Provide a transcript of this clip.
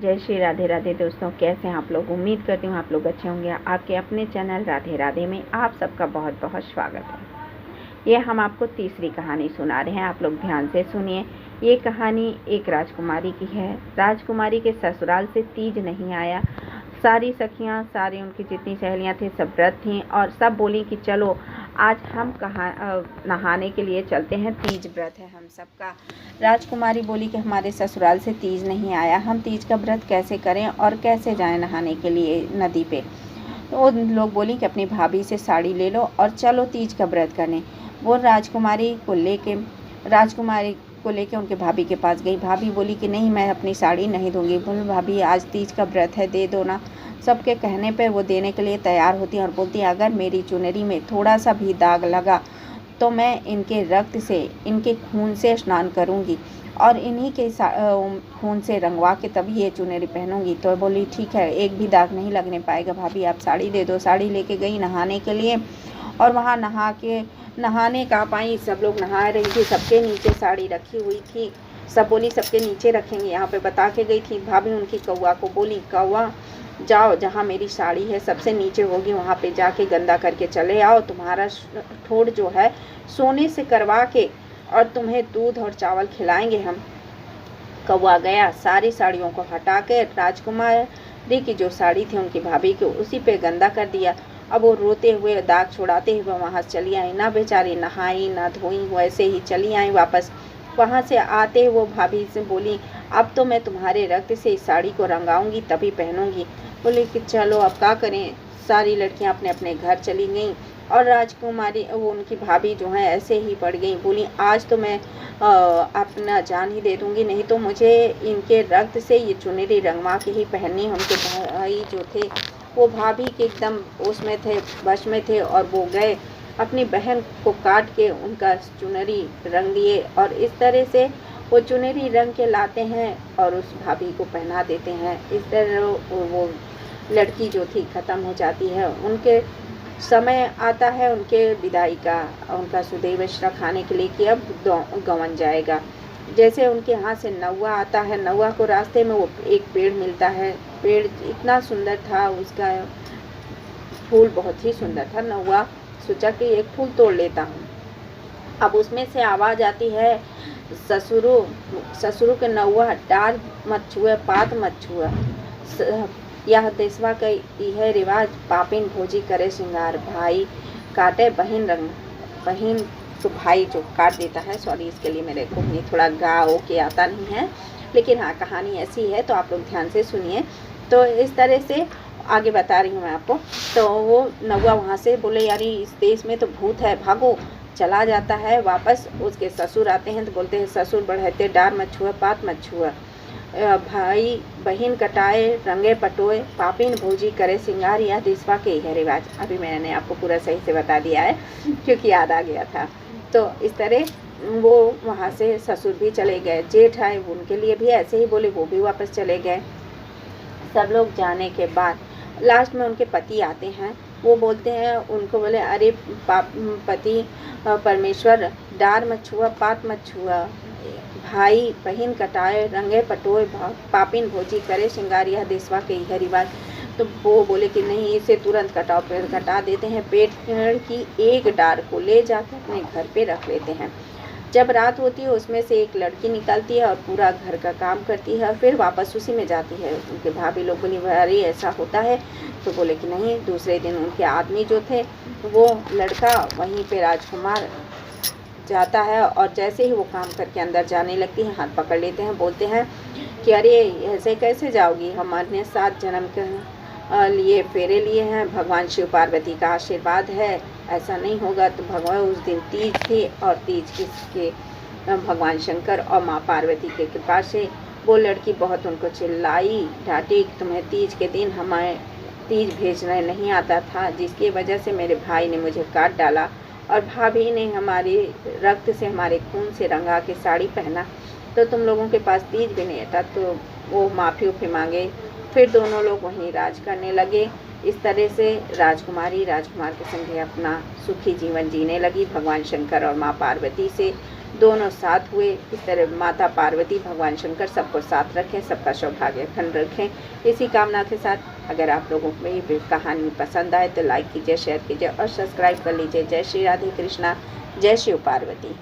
जय श्री राधे राधे दोस्तों, कैसे हैं आप लोग। उम्मीद करती हूँ आप लोग अच्छे होंगे। आपके अपने चैनल राधे राधे में आप सबका बहुत बहुत स्वागत है। ये हम आपको तीसरी कहानी सुना रहे हैं, आप लोग ध्यान से सुनिए। ये कहानी एक राजकुमारी की है। राजकुमारी के ससुराल से तीज नहीं आया। सारी सखियाँ, सारी उनकी जितनी सहेलियाँ थी सब व्रत थीं और सब बोली कि चलो आज हम नहाने के लिए चलते हैं, तीज व्रत है हम सबका। राजकुमारी बोली कि हमारे ससुराल से तीज नहीं आया, हम तीज का व्रत कैसे करें और कैसे जाएं नहाने के लिए नदी पे। तो लोग बोली कि अपनी भाभी से साड़ी ले लो और चलो तीज का व्रत करने। वो राजकुमारी को लेके उनके भाभी के पास गई। भाभी बोली कि नहीं, मैं अपनी साड़ी नहीं दूंगी। बोली भाभी आज तीज का व्रत है, दे दो ना। सबके कहने पे वो देने के लिए तैयार होती है और बोलती है अगर मेरी चुनरी में थोड़ा सा भी दाग लगा तो मैं इनके रक्त से, इनके खून से स्नान करूंगी और इन्हीं के खून से रंगवा के तभी ये चुनरी पहनूंगी। तो बोली ठीक है, एक भी दाग नहीं लगने पाएगा भाभी, आप साड़ी दे दो। साड़ी लेके गई नहाने के लिए और वहाँ नहाने का पाई। सब लोग नहा रही थी, सबके नीचे साड़ी रखी हुई थी। सब बोली सबके नीचे रखेंगे, यहाँ पे बता के गई थी। भाभी उनकी कौआ को बोली कौआ जाओ, जहाँ मेरी साड़ी है सबसे नीचे होगी वहाँ पे जाके गंदा करके चले आओ। तुम्हारा ठोड़ जो है सोने से करवा के और तुम्हें दूध और चावल खिलाएंगे हम। कौआ गया, सारी साड़ियों को हटा के राजकुमारी की जो साड़ी थी उनकी भाभी की, उसी पे गंदा कर दिया। अब वो रोते हुए, दाग छुड़ाते हुए वहाँ चली आई। ना बेचारी नहाई ना धोई, वैसे ही चली आई वापस। वहाँ से आते वो भाभी से बोली अब तो मैं तुम्हारे रक्त से इस साड़ी को रंगाऊंगी तभी पहनूंगी। बोली कि चलो अब क्या करें। सारी लड़कियां अपने अपने घर चली गईं और राजकुमारी वो उनकी भाभी जो है ऐसे ही पड़ गई। बोली आज तो मैं अपना जान ही दे दूंगी, नहीं तो मुझे इनके रक्त से ये चुनरी रंगवा के ही पहननी। उनके भाई जो थे वो भाभी के एकदम उसमें थे, वश में थे और वो गए अपनी बहन को काट के उनका चुनरी रंग दिए और इस तरह से वो चुनरी रंग के लाते हैं और उस भाभी को पहना देते हैं। इस तरह वो लड़की जो थी ख़त्म हो जाती है। उनके समय आता है उनके विदाई का, उनका सुदेव श्रा खाने के लिए कि अब गवन जाएगा। जैसे उनके यहाँ से नौवा आता है, नौवा को रास्ते में वो एक पेड़ मिलता है। पेड़ इतना सुंदर था, उसका फूल बहुत ही सुंदर था। नौवा सोचा कि एक फूल तोड़ लेता हूँ। अब उसमें से आवाज़ आती है ससुरु के नौवा डार मत छुए, पात मत छुए, यह देशवा का यह रिवाज, पापिन भोजी करे श्रृंगार, भाई काटे बहन रंग। बहन तो भाई जो काट देता है, सॉरी इसके लिए मेरे को नहीं थोड़ा गाओ के आता नहीं है, लेकिन हाँ कहानी ऐसी है तो आप लोग ध्यान से सुनिए। तो इस तरह से आगे बता रही हूँ मैं आपको। तो वो नौवा वहाँ से बोले यार इस देश में तो भूत है, भागो। चला जाता है वापस। उसके ससुर आते हैं तो बोलते हैं ससुर बढ़ते डार मत छुआ, पात मत छुआ, भाई बहन कटाए रंगे पटोए, पापिन भोजी करे सिंगार, यह देशवा के यह रिवाज। अभी मैंने आपको पूरा सही से बता दिया है क्योंकि याद आ गया था। तो इस तरह वो वहाँ से ससुर भी चले गए। जेठ आए, उनके लिए भी ऐसे ही बोले, वो भी वापस चले गए। सब लोग जाने के बाद लास्ट में उनके पति आते हैं। वो बोलते हैं उनको, बोले अरे पति परमेश्वर, डार मत छुआ, पात मत छुआ, भाई बहन कटाए रंगे पटोए, पापिन भोजी करे श्रृंगार, यह देशवा के यह रिवाज। तो वो बोले कि नहीं, इसे तुरंत कटाओ। पेड़ कटा देते हैं। पेड़ की एक डार को ले जाकर अपने घर पे रख लेते हैं। जब रात होती है उसमें से एक लड़की निकलती है और पूरा घर का काम करती है और फिर वापस उसी में जाती है। उनके भाभी लोग बोली अरे ऐसा होता है। तो बोले कि नहीं। दूसरे दिन उनके आदमी जो थे, वो लड़का वहीं पे राजकुमार जाता है और जैसे ही वो काम करके अंदर जाने लगती है, हाथ पकड़ लेते हैं। बोलते हैं कि अरे ऐसे कैसे जाओगी, हमारे 7 जन्म के लिए फेरे लिए हैं, भगवान शिव पार्वती का आशीर्वाद है, ऐसा नहीं होगा। तो भगवान उस दिन तीज थी और तीज के भगवान शंकर और माँ पार्वती के कृपा से वो लड़की बहुत उनको चिल्लाई डांटी, तुम्हें तीज के दिन हमें तीज भेजना नहीं आता था, जिसकी वजह से मेरे भाई ने मुझे काट डाला और भाभी ने हमारे रक्त से, हमारे खून से रंगा के साड़ी पहना, तो तुम लोगों के पास तीज भी नहीं था। तो वो माफ़ी उफ़ी मांगे। फिर दोनों लोग वहीं राज करने लगे। इस तरह से राजकुमारी राजकुमार के संगे अपना सुखी जीवन जीने लगी। भगवान शंकर और माँ पार्वती से दोनों साथ हुए। इस तरह माता पार्वती भगवान शंकर सबको साथ रखें, सबका सौभाग्य अखंड रखें, इसी कामना के साथ अगर आप लोगों को ये कहानी पसंद आए तो लाइक कीजिए, शेयर कीजिए और सब्सक्राइब कर लीजिए। जय श्री राधे कृष्णा, जय शिव पार्वती।